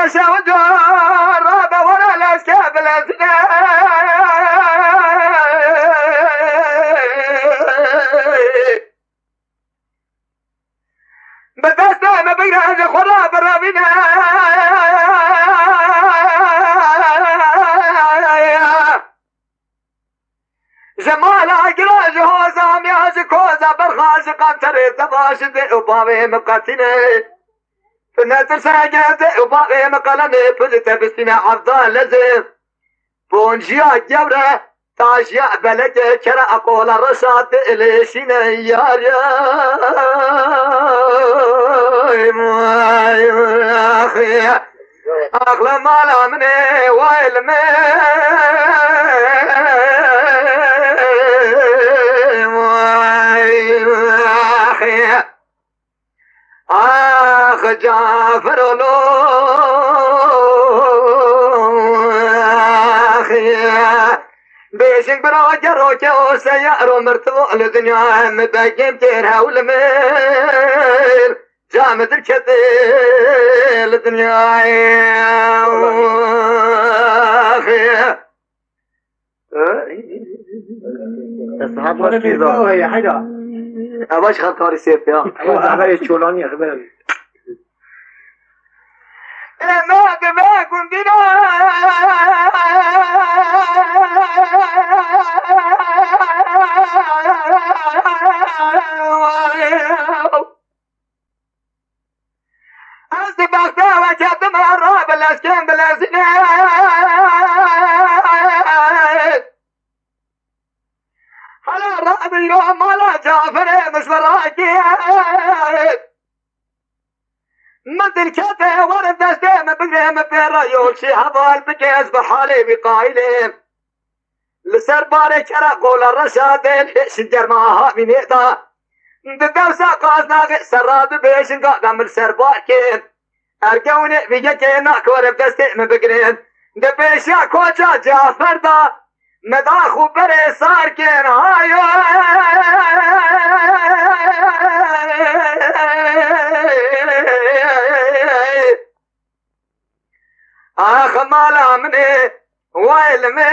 تشهد راب ولا الاسكاب الازنا بدست ما بيرا خراب رابنا جمال عقراج هو زامي عزكوزا برخاز قمتر تباش دي وبابي مقاتني فنتر ساجد وبابي مقالني فلت بسنا عبدال لزم بونجيا جبرة تاشيا بلد كرا أقول الرشاد إليشين يار يا أخي أغلى مالا مني ويل آخ جعفر لو بيشك براجة روكة وسيارو مرتبو لدنيا مباقيم تيرها والميل جامد الكثير لدنيا الصحاب مسكيزة يا حدا أباش خطاري سيف يا أخبار الشولاني أخبار ما دماغكم دينا أصدق وجد مرة بالأسكن بالأسنان على رأب اليوم على جعفر مش براكي مثل كته ورد دستي مبقيم بيريول شي هضال بجيز بحالي بقايلين لسر باري كرا قول الرشادين شجر معها من إيدا ددوسا قازنا غي سراد بيشن قادم السر باركين أرقوني بيجينا كورب دستي مبقرين دبيشا كوچا جعفر دا مداخو بري ساركين هايو آخ مالا مني ويل من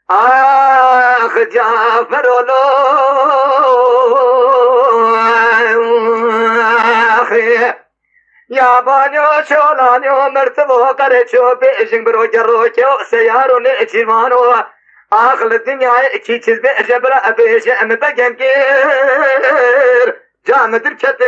آخ جعفر ولو يا بانيو شولانيو مرتبو قرشو بيشن برو جروكو سيارو نئجمانو آخر الدنيا كي تزبي جبرا بيش أم بقم كير جامد الكتيم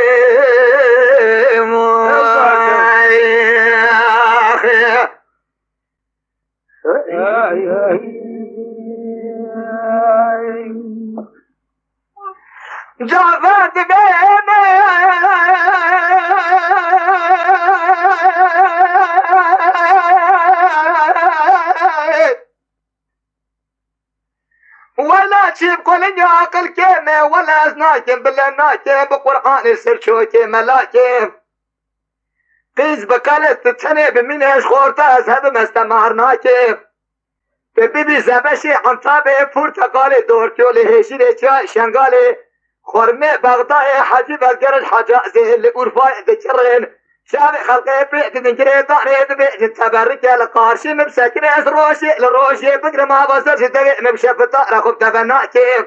جافت بيني ولا تجيب كل عقل كيمة ولا أزناكم بلا ناكم بقرآن السرشوكي ملاكم قيز بكالت تتني بمنهش خورتا أذهب مستمارناكم ببيبي زبشي عنطابي پورتقالي دورتيو لهشيري شنغالي خورمي بغداي حجي بذكر الحجازي اللي أورفاي ذكرين شابي خلقي بيت دنجري داري بيت تبرك لقارشي مبسكري روشي لروشي بقر ما بصرش دقي مبشفتا رخب تفنا كيف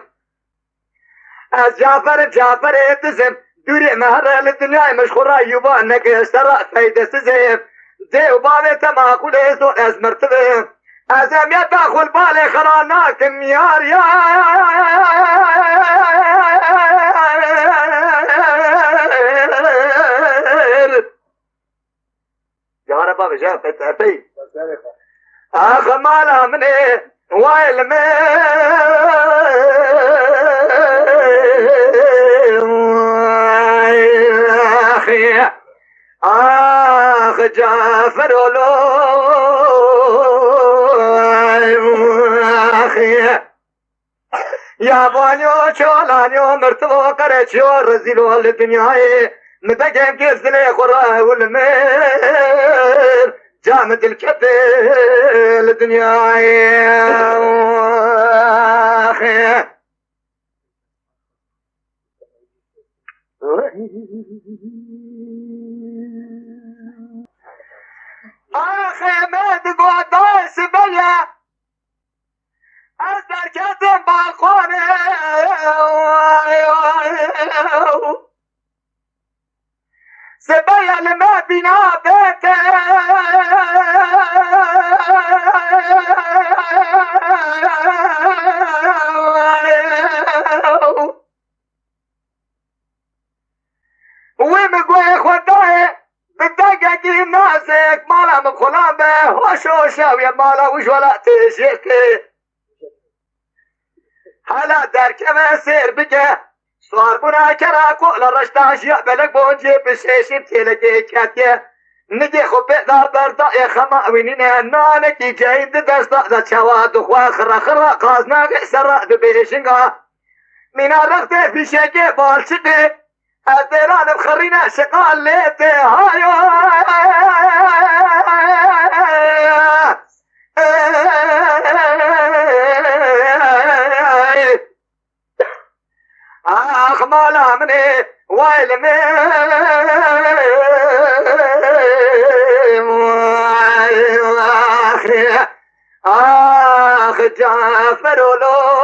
از جعفر اتزم دوري مهر للدنيا مشخورة يوبا نقش ترى فايدة سزيم زي وبابي تماقل يزو از مرتبه ازم يتاخل بالي خراناكم يار يا رب بابا جاب فتحتي اخ مالا مني ويل من اخي اخ جعفر ولو اخي يا بانيو شولانيو مرتبو قرشيو رزيلو للدنيا مبقيم كيزلي خراه والمير جامد الكبير للدنيا اخي آخه مد گودا سبیه از درکت بالخانه سبیه لما بینا بیته ومقوي خداه بدقق ناسك مالا مخلان به وشوشة ويا مالا وش ولا تشيكي هلا درك ما سير بك صار بنا كرا كل رشتا اشياء بلك بونجي بشيشي بتلقي كاتيه نجي خبئ دا بردا خما وينينا نانكي جايد دستا دا شواد خوا خرا خرا قازنا سرا دبيشنغا من رغته في شيكي بالشقي الديران مخرينا شقال ليتي هايو اخ مالا مني ويل اخ جعفر ولو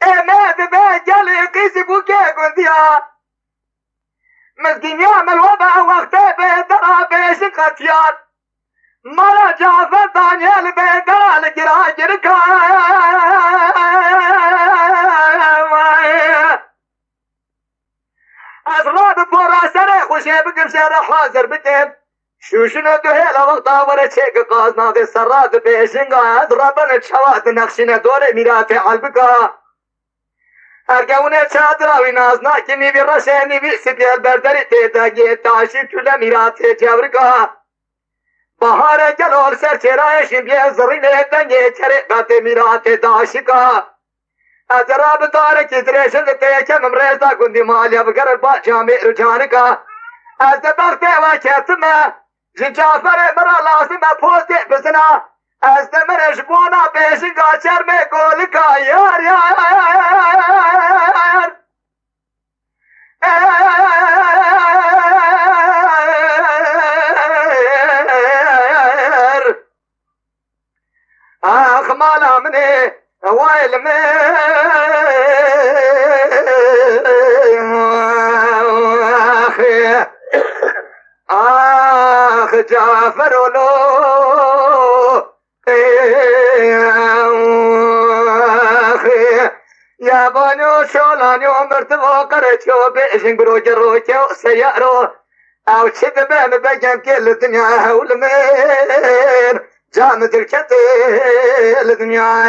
اماد بجل قيس بوكي قنديا مسكين يعمل وضع وقته بيدرا بيش قتيان مرا جعفر دانيال بيدرا لجراجر أزراد بورا سري خوشي بقم سير حاضر بتم شوشنا دوهيلا وقتا ورا چيك قازنا دي سراد بيشنگا أضربنا تشوات نقشنا دور ميراتي عالبكا ارگونه چادراوی نازنا که نیوی رشه نیوی سپیل برداری تیداگی تاشی توله میراتی جورگا بهار جلال سر چرایشیم بیه زرینه دنگی چره بات میراتی داشکا ادراب داره که درشن تیکم امریزا گندی مالیا بگر با جامع رجانکا از دبخته و کتمه جن جعفر مرا لازمه پوستی بزنا از دمرش بونا بیشنگا چرمه گولکا یار یار آخ مالا منی ویل من آخ جعفر ولو يا بانيو شولانيو مرتبو قريتشو بيشن بروج الروجو سيارو او شد بان بجم كل الدنيا والمين جامد الكتل الدنيا